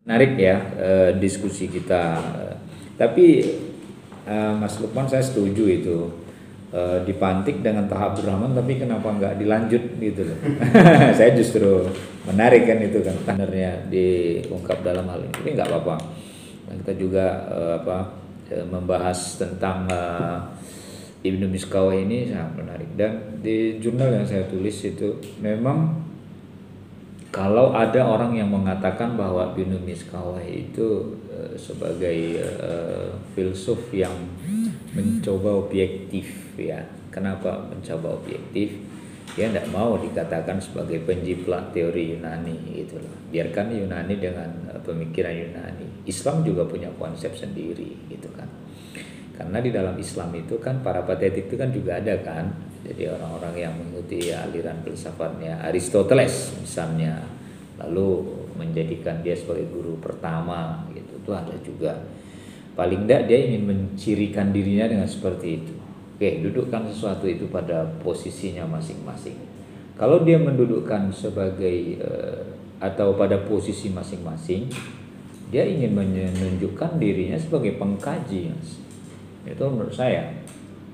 Menarik ya diskusi kita. Tapi Mas Lukman saya setuju itu dipantik dengan tahap Abdurrahman, tapi kenapa nggak dilanjut gitu loh. Saya justru menarik kan itu kan sebenarnya diungkap dalam hal ini. Tapi nggak apa-apa. Dan kita juga membahas tentang Ibnu Miskawayh ini sangat menarik, dan di jurnal yang saya tulis itu memang kalau ada orang yang mengatakan bahwa Ibnu Miskawayh itu sebagai filsuf yang mencoba objektif, ya. Kenapa mencoba objektif? Dia tidak mau dikatakan sebagai penjiplak teori Yunani gitu loh. Biarkan Yunani dengan pemikiran Yunani. Islam juga punya konsep sendiri gitu kan. Karena di dalam Islam itu kan para patetik itu kan juga ada kan. Jadi orang-orang yang mengikuti aliran filsafatnya Aristoteles misalnya, lalu menjadikan dia sebagai guru pertama gitu, itu ada juga. Paling tidak dia ingin mencirikan dirinya dengan seperti itu. Oke, dudukkan sesuatu itu pada posisinya masing-masing. Kalau dia mendudukkan sebagai atau pada posisi masing-masing, dia ingin menunjukkan dirinya sebagai pengkaji. Itu menurut saya,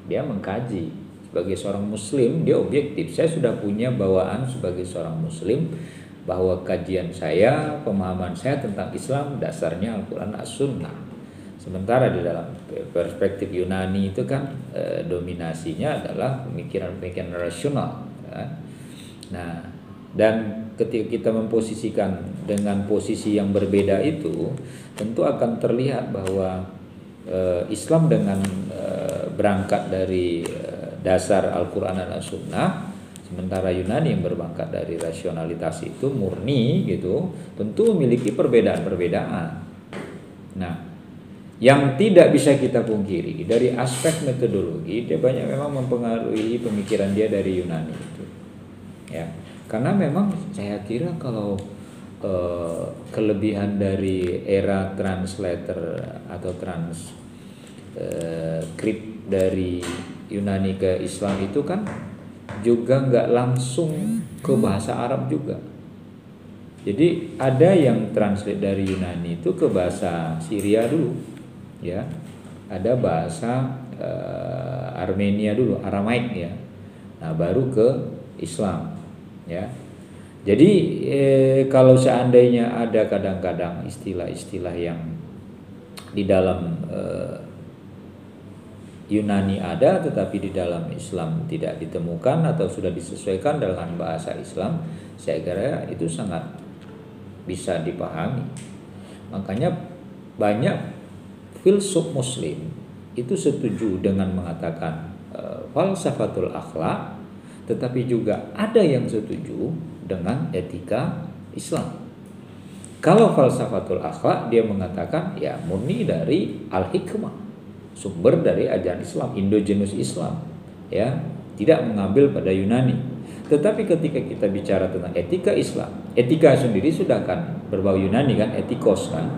dia mengkaji. Sebagai seorang muslim dia objektif. Saya sudah punya bawaan sebagai seorang muslim bahwa kajian saya, pemahaman saya tentang Islam dasarnya Al-Quran As-Sunnah. Sementara di dalam perspektif Yunani itu kan dominasinya adalah pemikiran-pemikiran rasional kan? Nah, dan ketika kita memposisikan dengan posisi yang berbeda itu, tentu akan terlihat bahwa Islam dengan berangkat dari dasar Al-Quran dan As-Sunnah, sementara Yunani yang berangkat dari rasionalitas itu murni gitu, tentu memiliki perbedaan-perbedaan. Nah, yang tidak bisa kita pungkiri dari aspek metodologi, dia banyak memang mempengaruhi pemikiran dia dari Yunani itu, ya. Karena memang saya kira kalau kelebihan dari era translator atau transkrip dari Yunani ke Islam itu kan juga nggak langsung ke bahasa Arab juga. Jadi ada yang translate dari Yunani itu ke bahasa Syria dulu, ya. Ada bahasa Armenia dulu, Aramaik ya. Nah, baru ke Islam, ya. Jadi kalau seandainya ada kadang-kadang istilah-istilah yang di dalam Yunani ada tetapi di dalam Islam tidak ditemukan atau sudah disesuaikan dengan bahasa Islam, saya kira itu sangat bisa dipahami. Makanya banyak filsuf muslim itu setuju dengan mengatakan falsafatul akhlak, tetapi juga ada yang setuju dengan etika Islam. Kalau falsafatul akhlak dia mengatakan ya murni dari al-hikmah, sumber dari ajaran Islam, endogenous Islam, ya, tidak mengambil pada Yunani. Tetapi ketika kita bicara tentang etika Islam, etika sendiri sudah kan berbau Yunani kan, etikos kan.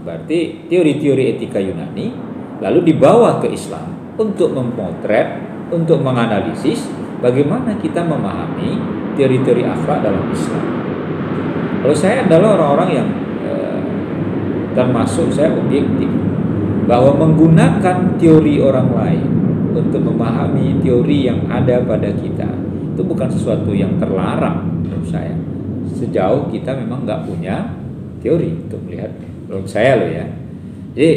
Berarti teori-teori etika Yunani lalu dibawa ke Islam untuk memotret, untuk menganalisis bagaimana kita memahami teori-teori akhlak dalam Islam. Kalau saya adalah orang-orang yang termasuk saya objektif, bahwa menggunakan teori orang lain untuk memahami teori yang ada pada kita itu bukan sesuatu yang terlarang menurut saya, sejauh kita memang nggak punya teori untuk melihat. Menurut saya loh ya. Jadi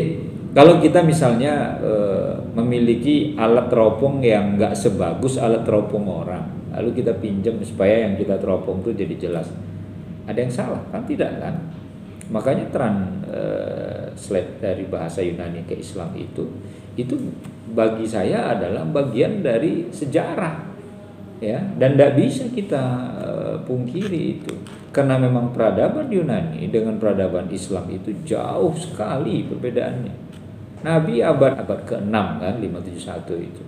kalau kita misalnya memiliki alat teropong yang nggak sebagus alat teropong orang, lalu kita pinjam supaya yang kita teropong itu jadi jelas, ada yang salah kan? Tidak kan? Makanya translate dari bahasa Yunani ke Islam itu bagi saya adalah bagian dari sejarah, ya, dan tidak bisa kita pungkiri itu, karena memang peradaban Yunani dengan peradaban Islam itu jauh sekali perbedaannya. Nabi abad ke-6 kan, 571 itu.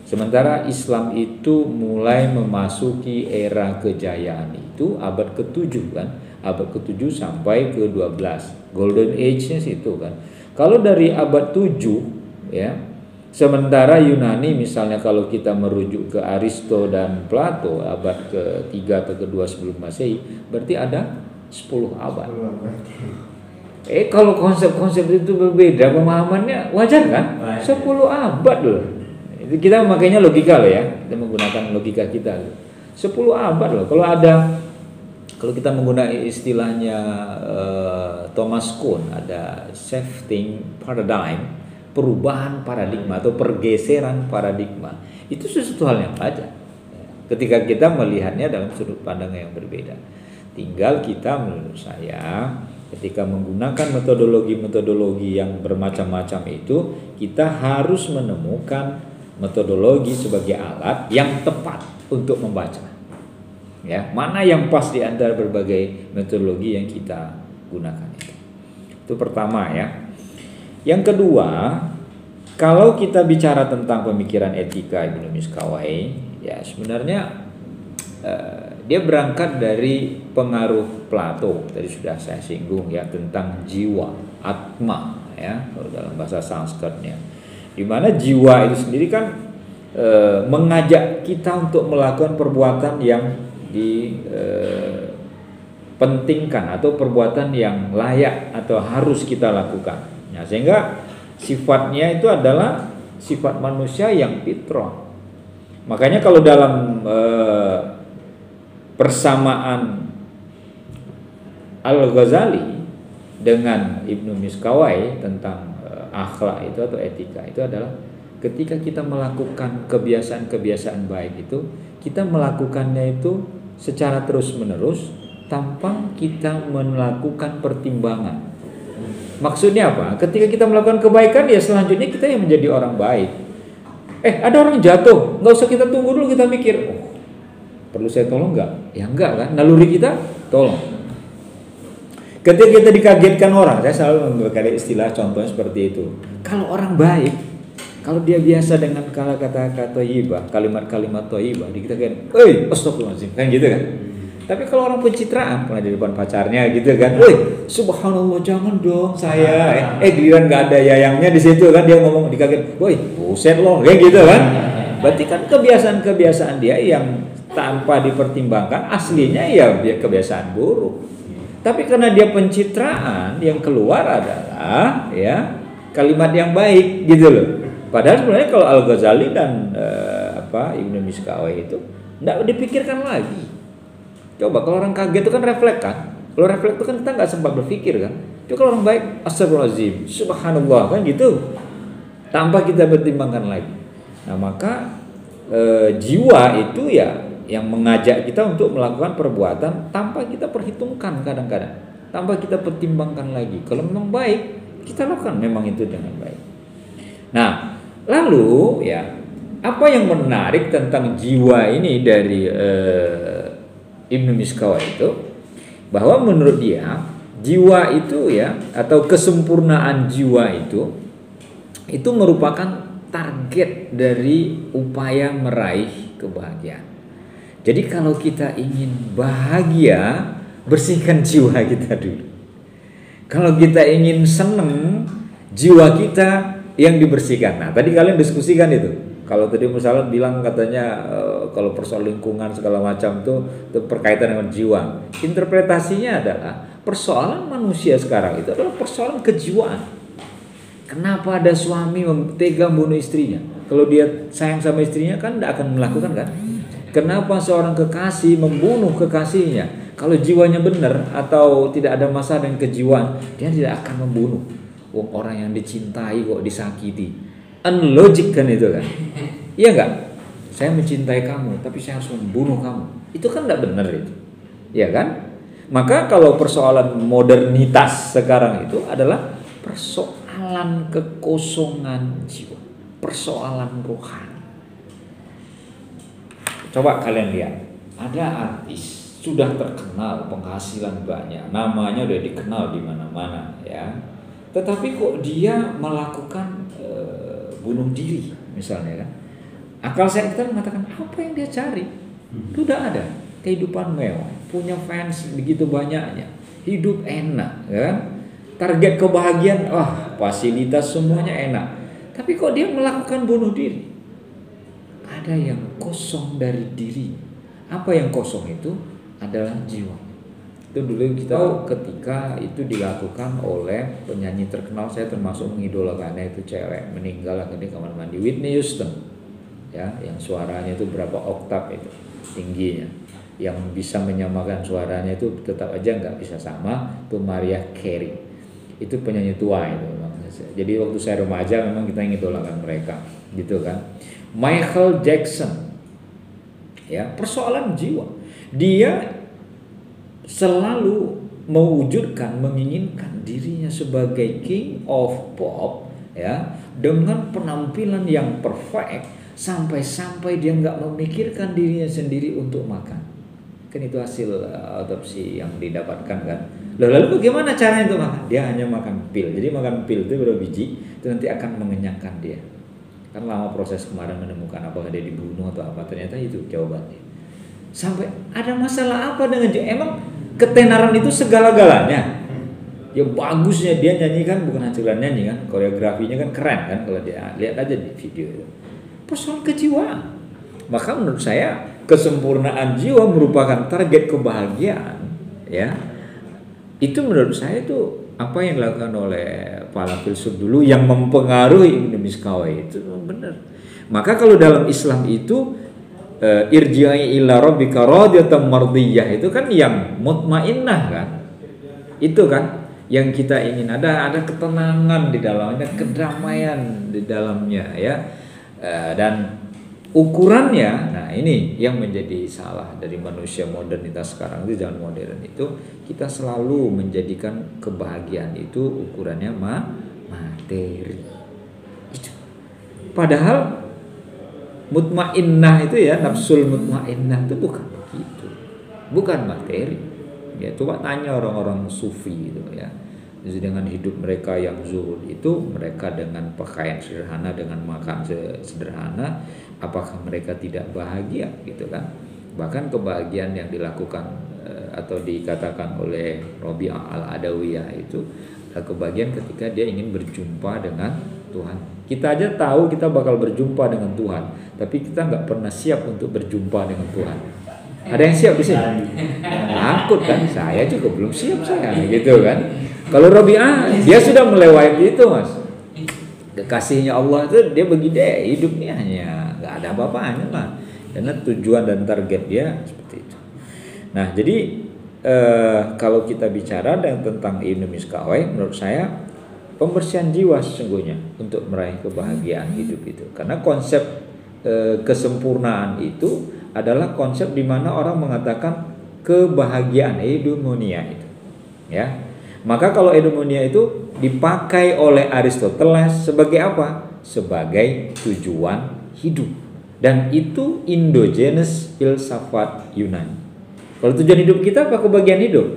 Sementara Islam itu mulai memasuki era kejayaan itu abad ke-7 kan, abad ke-7 sampai ke-12, golden age-nya situ kan. Kalau dari abad 7 ya, sementara Yunani misalnya kalau kita merujuk ke Aristo dan Plato abad ke-3 atau ke-2 sebelum Masehi, berarti ada 10 abad. Kalau konsep-konsep itu berbeda pemahamannya, wajar kan? 10 abad loh. Itu kita makanya logika loh ya. Kita menggunakan logika kita. 10 abad loh. Kalau kita menggunakan istilahnya Thomas Kuhn, ada shifting paradigm, perubahan paradigma atau pergeseran paradigma. Itu sesuatu hal yang wajar. Ketika kita melihatnya dalam sudut pandang yang berbeda. Tinggal kita menurut saya ketika menggunakan metodologi yang bermacam-macam itu, kita harus menemukan metodologi sebagai alat yang tepat untuk membaca. Ya, mana yang pas di antara berbagai metodologi yang kita gunakan itu. Itu pertama ya. Yang kedua, kalau kita bicara tentang pemikiran etika Ibnu Miskawai, ya sebenarnya dia berangkat dari pengaruh Plato, tadi sudah saya singgung ya, tentang jiwa, atma ya, kalau dalam bahasa Sanskertnya, di mana jiwa itu sendiri kan mengajak kita untuk melakukan perbuatan yang dipentingkan atau perbuatan yang layak atau harus kita lakukan. Nah, sehingga sifatnya itu adalah sifat manusia yang fitrah. Makanya kalau dalam persamaan Al-Ghazali dengan Ibnu Miskawai tentang akhlak itu atau etika itu adalah ketika kita melakukan kebiasaan-kebiasaan baik itu, kita melakukannya itu secara terus-menerus tanpa kita melakukan pertimbangan. Maksudnya apa? Ketika kita melakukan kebaikan, ya selanjutnya kita yang menjadi orang baik. Ada orang jatuh, nggak usah kita tunggu dulu, kita mikir, perlu saya tolong nggak? Ya enggak kan, naluri kita tolong. Ketika kita dikagetkan orang, saya selalu memberikan istilah contohnya seperti itu. Kalau orang baik, kalau dia biasa dengan kata-kata thayyibah, kalimat-kalimat thayyibah, kita kan, astagfirullahaladzim, kan gitu kan. Tapi kalau orang pencitraan, pernah di depan pacarnya gitu kan, subhanallah jangan dong saya, giliran nggak ada yayangnya di situ kan, dia ngomong dikaget, buset loh, kayak gitu kan. Berarti kan kebiasaan-kebiasaan dia yang tanpa dipertimbangkan aslinya ya kebiasaan buruk. Tapi karena dia pencitraan, yang keluar adalah ya kalimat yang baik gitu loh. Padahal sebenarnya kalau Al-Ghazali dan Ibnu Miskawai itu enggak dipikirkan lagi. Coba kalau orang kaget itu kan refleks kan. Kalau refleks itu kan kita nggak sempat berpikir kan. Tapi kalau orang baik, astagfirullahaladzim, subhanallah kan gitu, tanpa kita pertimbangkan lagi. Nah maka jiwa itu ya yang mengajak kita untuk melakukan perbuatan tanpa kita perhitungkan kadang-kadang, tanpa kita pertimbangkan lagi. Kalau memang baik, kita lakukan memang itu dengan baik. Nah, lalu ya, apa yang menarik tentang jiwa ini dari Ibnu Miskawai itu, bahwa menurut dia jiwa itu ya, atau kesempurnaan jiwa itu merupakan target dari upaya meraih kebahagiaan. Jadi kalau kita ingin bahagia, bersihkan jiwa kita dulu. Kalau kita ingin seneng, jiwa kita yang dibersihkan. Nah tadi kalian diskusikan itu. Kalau tadi misalnya bilang katanya kalau persoalan lingkungan segala macam itu berkaitan dengan jiwa. Interpretasinya adalah persoalan manusia sekarang itu adalah persoalan kejiwaan. Kenapa ada suami tega membunuh istrinya? Kalau dia sayang sama istrinya kan tidak akan melakukan kan? Kenapa seorang kekasih membunuh kekasihnya? Kalau jiwanya benar atau tidak ada masalah dengan kejiwaan, dia tidak akan membunuh. Orang yang dicintai kok disakiti. Unlogic kan itu kan? Iya enggak? Saya mencintai kamu, tapi saya harus membunuh kamu. Itu kan tidak benar itu. Iya kan? Maka kalau persoalan modernitas sekarang itu adalah persoalan kekosongan jiwa, persoalan rohani. Coba kalian lihat, ada artis sudah terkenal, penghasilan banyak, namanya udah dikenal di mana-mana ya. Tetapi kok dia melakukan bunuh diri misalnya kan? Akal sehat kita mengatakan apa yang dia cari? Itu udah ada kehidupan mewah, punya fans begitu banyaknya, hidup enak, kan? Target kebahagiaan, fasilitas semuanya enak. Tapi kok dia melakukan bunuh diri? Ada yang kosong dari diri. Apa yang kosong itu adalah jiwa. Itu dulu kita ketika itu dilakukan oleh penyanyi terkenal, saya termasuk mengidolakannya, itu cewek meninggal di kamar mandi, Whitney Houston ya, yang suaranya itu berapa oktav itu tingginya, yang bisa menyamakan suaranya itu tetap aja nggak bisa sama tuh Mariah Carey. Itu penyanyi tua itu memang. Jadi waktu saya remaja memang kita ngidolakan mereka gitu kan. Michael Jackson ya, persoalan jiwa, dia selalu mewujudkan, menginginkan dirinya sebagai king of pop ya, dengan penampilan yang perfect, sampai-sampai dia nggak memikirkan dirinya sendiri untuk makan. Kan itu hasil autopsi yang didapatkan kan. Lalu bagaimana caranya untuk makan? Dia hanya makan pil. Jadi makan pil itu berapa biji, itu nanti akan mengenyangkan dia. Kan lama proses kemarin menemukan apakah dia dibunuh atau apa, ternyata itu jawabannya. Sampai ada masalah apa dengan dia? Emang ketenaran itu segala-galanya? Ya bagusnya dia nyanyi kan bukan hasilan nyanyi kan, koreografinya kan keren kan kalau dia lihat aja di video itu. Persoalan kejiwaan. Maka menurut saya kesempurnaan jiwa merupakan target kebahagiaan ya. Itu menurut saya itu apa yang dilakukan oleh para filsuf dulu yang mempengaruhi Ibnu Miskawai itu benar. Maka kalau dalam Islam itu irji'i ila rabbika radiyatan mardiyah itu kan yang mutmainnah kan. Itu kan yang kita ingin, ada ketenangan di dalamnya, kedamaian di dalamnya ya. Dan ukurannya, nah ini yang menjadi salah dari manusia modernitas sekarang itu, zaman modern itu kita selalu menjadikan kebahagiaan itu ukurannya materi. Itu. Padahal mutmainnah itu ya, nafsul mutmainnah itu bukan begitu, bukan materi. Ya coba tanya orang-orang sufi itu ya, dengan hidup mereka yang zuhud itu, mereka dengan pakaian sederhana, dengan makan sederhana, apakah mereka tidak bahagia gitu kan? Bahkan kebahagiaan yang dilakukan atau dikatakan oleh Rabi'ah al-Adawiyah itu kebahagiaan ketika dia ingin berjumpa dengan Tuhan. Kita aja tahu kita bakal berjumpa dengan Tuhan, tapi kita nggak pernah siap untuk berjumpa dengan Tuhan. Ada yang siap di sini? Takut kan? Saya juga belum siap saya, gitu kan? Kalau Rabi'ah dia sudah melewati itu mas. Kekasihnya Allah itu dia begini hidupnya hanya nggak ada apa-apanya lah, karena tujuan dan target dia seperti itu. Nah jadi kalau kita bicara tentang Ibnu Miskawai, menurut saya pembersihan jiwa sesungguhnya untuk meraih kebahagiaan hidup itu, karena konsep kesempurnaan itu adalah konsep di mana orang mengatakan kebahagiaan eudaimonia itu ya. Maka kalau eudaimonia itu dipakai oleh Aristoteles sebagai apa? Sebagai tujuan hidup. Dan itu endogenous filsafat Yunani. Kalau tujuan hidup kita apa kebahagiaan hidup?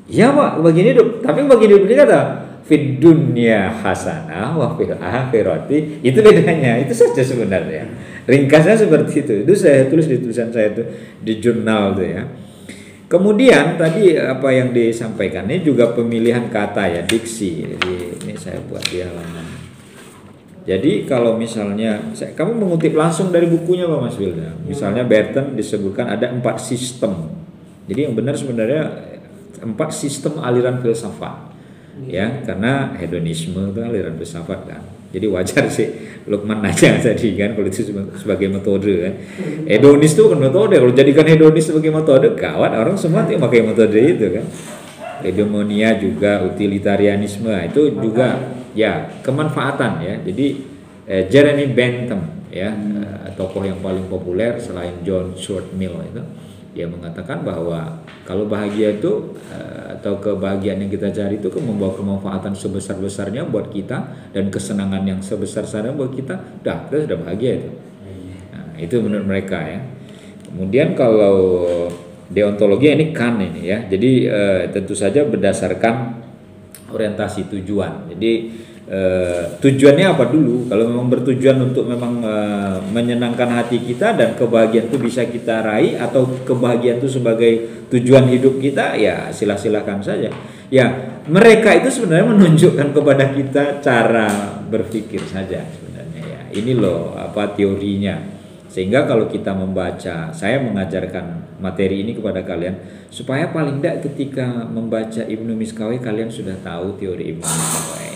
Ya Pak, kebahagiaan hidup. Tapi kebahagiaan hidup kita kata fid dunya hasanah wa fil akhirati, itu bedanya, itu saja sebenarnya. Ringkasnya seperti itu. Itu saya tulis di tulisan saya itu di jurnal itu ya. Kemudian tadi apa yang disampaikan ini juga pemilihan kata ya, diksi. Jadi ini saya buat di halaman. Jadi kalau misalnya kamu mengutip langsung dari bukunya Pak Mas Wilda, misalnya Burton disebutkan ada 4 sistem. Jadi yang benar sebenarnya 4 sistem aliran filsafat. Ya, karena hedonisme itu aliran filsafat kan. Jadi wajar sih Lukman nanya tadi kan, kalau itu sebagai metode kan. Hedonis itu kan metode. Kalau jadikan hedonis sebagai metode, gawat, orang semua tuh pakai metode itu kan. Hegemonia juga, utilitarianisme itu juga ya kemanfaatan ya. Jadi Jeremy Bentham ya, tokoh yang paling populer selain John Stuart Mill itu, dia mengatakan bahwa kalau bahagia itu atau kebahagiaan yang kita cari itu membawa kemanfaatan sebesar-besarnya buat kita dan kesenangan yang sebesar-besarnya buat kita, kita sudah bahagia itu. Nah, itu menurut mereka ya. Kemudian kalau deontologi ini Kant ini ya. Jadi tentu saja berdasarkan orientasi tujuan. Jadi tujuannya apa dulu? Kalau memang bertujuan untuk memang menyenangkan hati kita dan kebahagiaan itu bisa kita raih, atau kebahagiaan itu sebagai tujuan hidup kita, ya silah-silakan saja. Ya mereka itu sebenarnya menunjukkan kepada kita cara berpikir saja sebenarnya ya. Ini loh apa teorinya. Sehingga kalau kita membaca, saya mengajarkan materi ini kepada kalian supaya paling tidak ketika membaca Ibnu Miskawai kalian sudah tahu teori Ibnu Miskawai.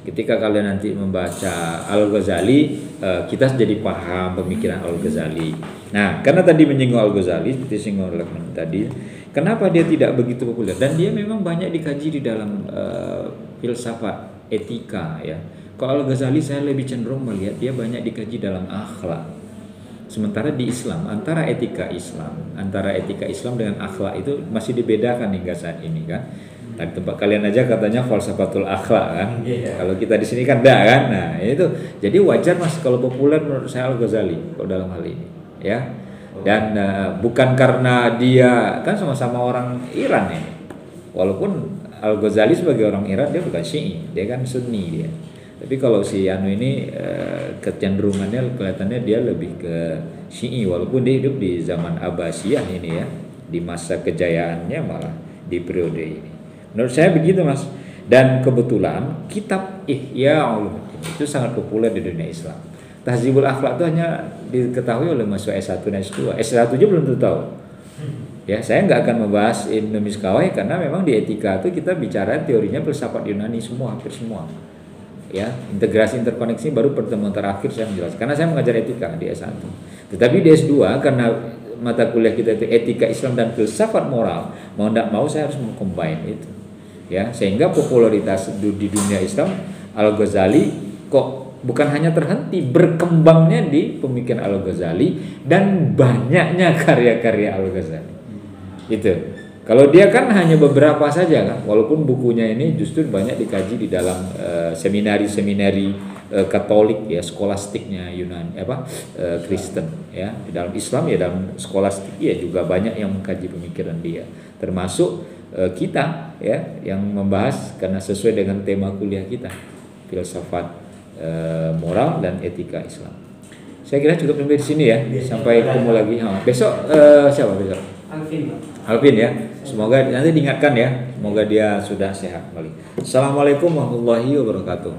Ketika kalian nanti membaca Al-Ghazali, kita jadi paham pemikiran Al-Ghazali. Nah, karena tadi menyinggung Al-Ghazali seperti singgung tadi, kenapa dia tidak begitu populer? Dan dia memang banyak dikaji di dalam filsafat, etika ya. Kalau Al-Ghazali saya lebih cenderung melihat dia banyak dikaji dalam akhlak. Sementara di Islam, antara etika Islam dengan akhlak itu masih dibedakan hingga saat ini kan. Nah, di tempat kalian aja katanya falsafatul akhlak kan. Kalau kita di sini kan enggak kan. Nah, itu. Jadi wajar Mas kalau populer menurut saya Al-Ghazali kalau dalam hal ini, ya. Dan bukan karena dia kan sama-sama orang Iran ini. Walaupun Al-Ghazali sebagai orang Iran dia bukan Syi'i, dia kan Sunni dia. Tapi kalau si Anu ini kecenderungannya kelihatannya dia lebih ke Syi'i walaupun dia hidup di zaman Abbasiyah ini ya, di masa kejayaannya malah di periode ini. Menurut saya begitu Mas. Dan kebetulan kitab Ihya Ulumuddin itu sangat populer di dunia Islam. Tahzibul Akhlaq itu hanya diketahui oleh mahasiswa S1 dan S2. S1 aja belum tentu tahu. Ya, saya nggak akan membahas Ibnu Miskawai karena memang di etika itu kita bicara teorinya filsafat Yunani semua, hampir semua. Ya, integrasi interkoneksi baru pertemuan terakhir saya menjelaskan. Karena saya mengajar etika di S1. Tetapi di S2 karena mata kuliah kita itu etika Islam dan filsafat moral, mau tidak mau saya harus mengcombine itu. Ya, sehingga popularitas di dunia Islam Al-Ghazali kok bukan hanya terhenti, berkembangnya di pemikiran Al-Ghazali dan banyaknya karya-karya Al-Ghazali. Itu. Kalau dia kan hanya beberapa saja kan, walaupun bukunya ini justru banyak dikaji di dalam seminari-seminari Katolik ya, skolastiknya Yunani Kristen ya. Di dalam Islam ya dalam skolastik ya juga banyak yang mengkaji pemikiran dia. Termasuk kita ya yang membahas karena sesuai dengan tema kuliah kita, filsafat moral dan etika Islam. Saya kira cukup sampai di sini ya. Sampai ketemu lagi. Besok siapa besok? Alvin ya. Semoga nanti diingatkan ya. Semoga dia sudah sehat kembali. Assalamualaikum warahmatullahi wabarakatuh.